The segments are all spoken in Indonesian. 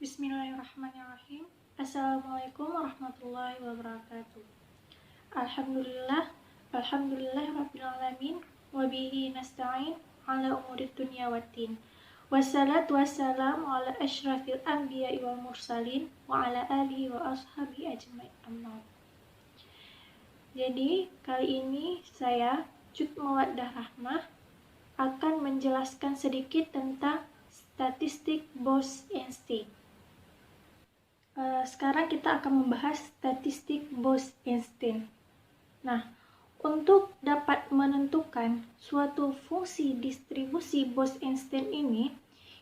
Bismillahirrahmanirrahim. Assalamualaikum warahmatullahi wabarakatuh. Alhamdulillah rabbil alamin wa bihi nasta'in ala umurid dunya waddin. Wassalatu wassalamu ala asyrafil anbiya'i wal mursalin wa ala alihi wa ashabihi ajma'in. Amma. Jadi, kali ini saya Cut Mawaddah Rahmah akan menjelaskan sedikit tentang statistik Bose-Einstein. Sekarang kita akan membahas statistik Bose-Einstein. Nah, untuk dapat menentukan suatu fungsi distribusi Bose-Einstein ini,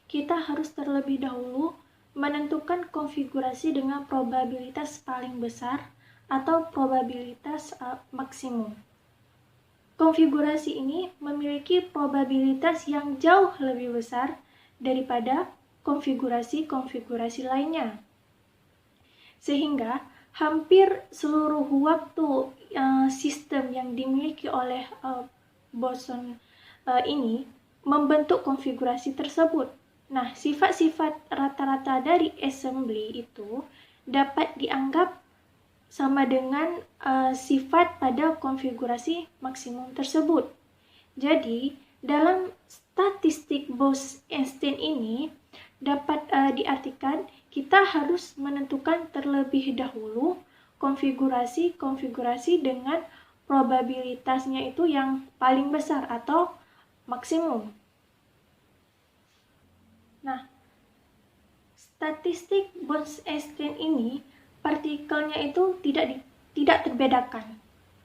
kita harus terlebih dahulu menentukan konfigurasi dengan probabilitas paling besar atau probabilitas maksimum. Konfigurasi ini memiliki probabilitas yang jauh lebih besar daripada konfigurasi-konfigurasi lainnya. Sehingga hampir seluruh waktu sistem yang dimiliki oleh boson ini membentuk konfigurasi tersebut. Nah, sifat-sifat rata-rata dari assembly itu dapat dianggap sama dengan sifat pada konfigurasi maksimum tersebut. Jadi, dalam statistik Bose-Einstein ini dapat diartikan kita harus menentukan terlebih dahulu konfigurasi dengan probabilitasnya itu yang paling besar atau maksimum. Nah, statistik Bose-Einstein ini partikelnya itu tidak terbedakan.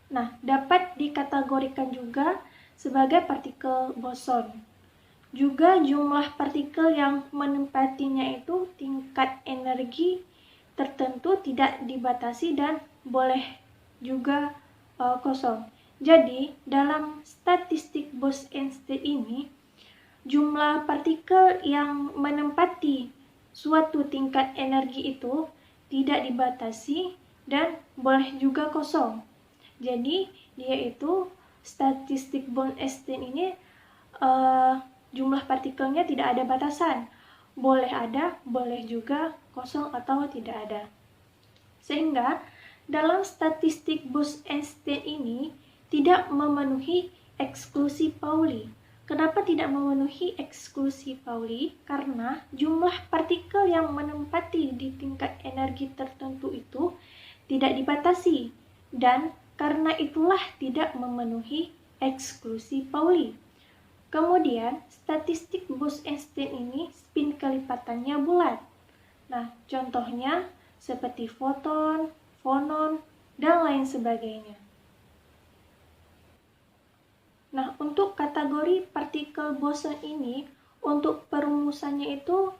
Nah, dapat dikategorikan juga sebagai partikel boson. Juga jumlah partikel yang menempatinya itu tingkat energi tertentu tidak dibatasi dan boleh juga kosong. Jadi, dalam statistik Bose-Einstein ini, jumlah partikel yang menempati suatu tingkat energi itu tidak dibatasi dan boleh juga kosong. Jadi, dia itu statistik Bose-Einstein ini jumlah partikelnya tidak ada batasan. Boleh ada, boleh juga kosong atau tidak ada. Sehingga dalam statistik Bose-Einstein ini tidak memenuhi eksklusi Pauli. Kenapa tidak memenuhi eksklusi Pauli? Karena jumlah partikel yang menempati di tingkat energi tertentu itu tidak dibatasi. Dan karena itulah tidak memenuhi eksklusi Pauli. Kemudian, statistik Bose-Einstein ini spin kelipatannya bulat. Nah, contohnya seperti foton, fonon, dan lain sebagainya. Nah, untuk kategori partikel boson ini, untuk perumusannya itu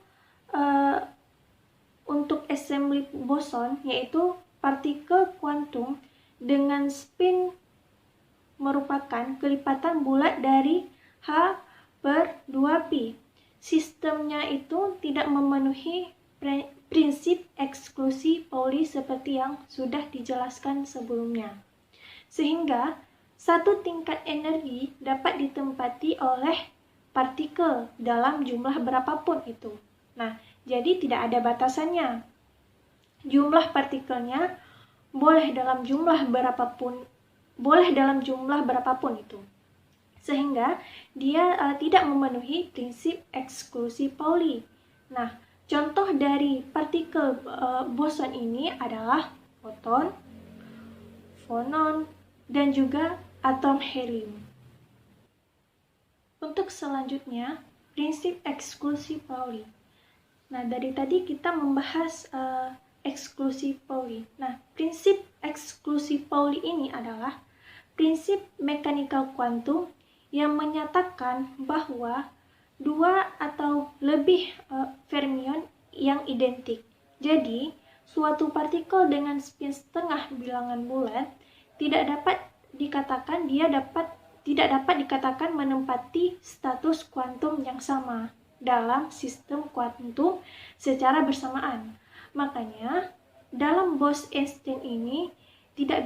untuk assembly boson, yaitu partikel kuantum dengan spin merupakan kelipatan bulat dari H per 2pi. Sistemnya itu tidak memenuhi prinsip eksklusi Pauli seperti yang sudah dijelaskan sebelumnya. Sehingga satu tingkat energi dapat ditempati oleh partikel dalam jumlah berapapun itu. Nah, jadi tidak ada batasannya. Jumlah partikelnya boleh dalam jumlah berapapun itu. Sehingga dia tidak memenuhi prinsip eksklusi Pauli. Nah, contoh dari partikel boson ini adalah foton, fonon, dan juga atom helium. Untuk selanjutnya, prinsip eksklusi Pauli. Nah, dari tadi kita membahas eksklusi Pauli. Nah, prinsip eksklusi Pauli ini adalah prinsip mekanikal kuantum yang menyatakan bahwa dua atau lebih fermion yang identik. Jadi, suatu partikel dengan spin setengah bilangan bulat tidak dapat dikatakan menempati status kuantum yang sama dalam sistem kuantum secara bersamaan. Makanya, dalam Bose-Einstein ini tidak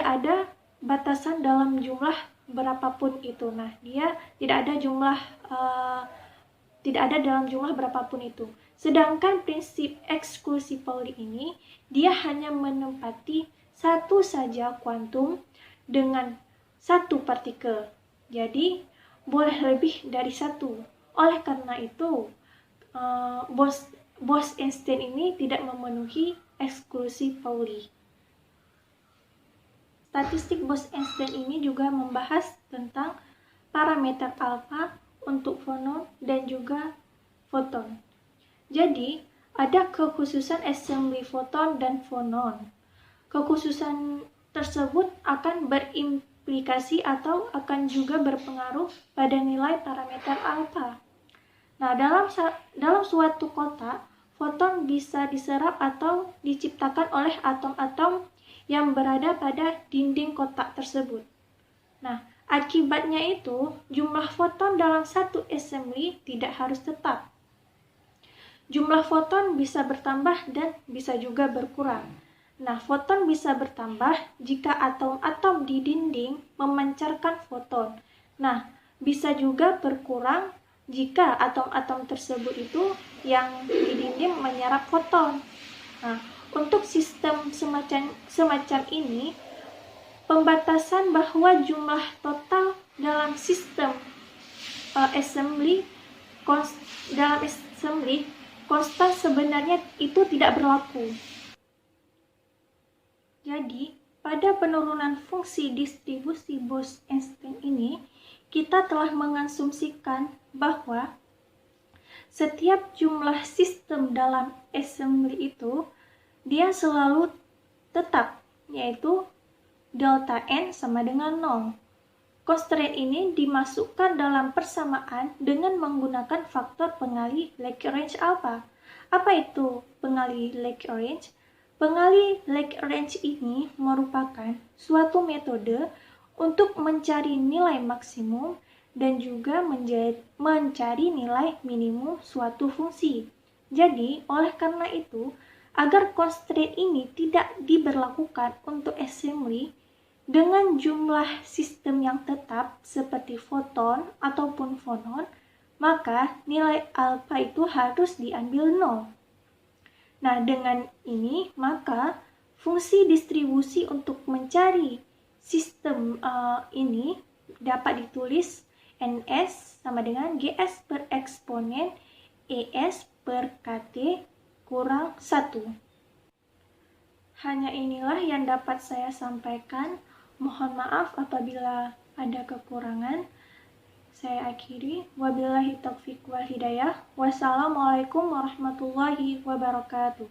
ada batasan dalam jumlah berapapun itu. Nah, dia tidak ada jumlah tidak ada dalam jumlah berapapun itu. Sedangkan prinsip eksklusi Pauli ini, dia hanya menempati satu saja kuantum dengan satu partikel. Jadi, boleh lebih dari satu. Oleh karena itu, Bose-Einstein ini tidak memenuhi eksklusi Pauli. Statistik Bose-Einstein ini juga membahas tentang parameter alfa untuk fonon dan juga foton. Jadi, ada kekhususan assembly foton dan fonon. Kekhususan tersebut akan berimplikasi atau akan juga berpengaruh pada nilai parameter alfa. Nah, dalam suatu kotak, foton bisa diserap atau diciptakan oleh atom-atom yang berada pada dinding kotak tersebut. Nah, akibatnya itu, jumlah foton dalam satu assembly tidak harus tetap. Jumlah foton bisa bertambah dan bisa juga berkurang. Nah, foton bisa bertambah jika atom-atom di dinding memancarkan foton. Nah, bisa juga berkurang jika atom-atom tersebut itu yang di dinding menyerap foton. Nah, untuk sistem semacam ini, pembatasan bahwa jumlah total dalam sistem assembly konstan sebenarnya itu tidak berlaku. Jadi, pada penurunan fungsi distribusi Bose-Einstein ini, kita telah mengasumsikan bahwa setiap jumlah sistem dalam assembly itu dia selalu tetap, yaitu delta n sama dengan 0. Constraint ini dimasukkan dalam persamaan dengan menggunakan faktor pengali Lagrange alpha. Apa itu pengali Lagrange? Pengali Lagrange ini merupakan suatu metode untuk mencari nilai maksimum dan juga mencari nilai minimum suatu fungsi. Jadi, oleh karena itu, agar constraint ini tidak diberlakukan untuk assembly dengan jumlah sistem yang tetap seperti foton ataupun fonon, maka nilai alfa itu harus diambil 0. Nah, dengan ini, maka fungsi distribusi untuk mencari sistem ini dapat ditulis Ns sama dengan Gs per eksponen Es per Kt kurang 1. Hanya inilah yang dapat saya sampaikan. Mohon maaf apabila ada kekurangan. Saya akhiri. Wabillahi taufiq wal hidayah. Wassalamualaikum warahmatullahi wabarakatuh.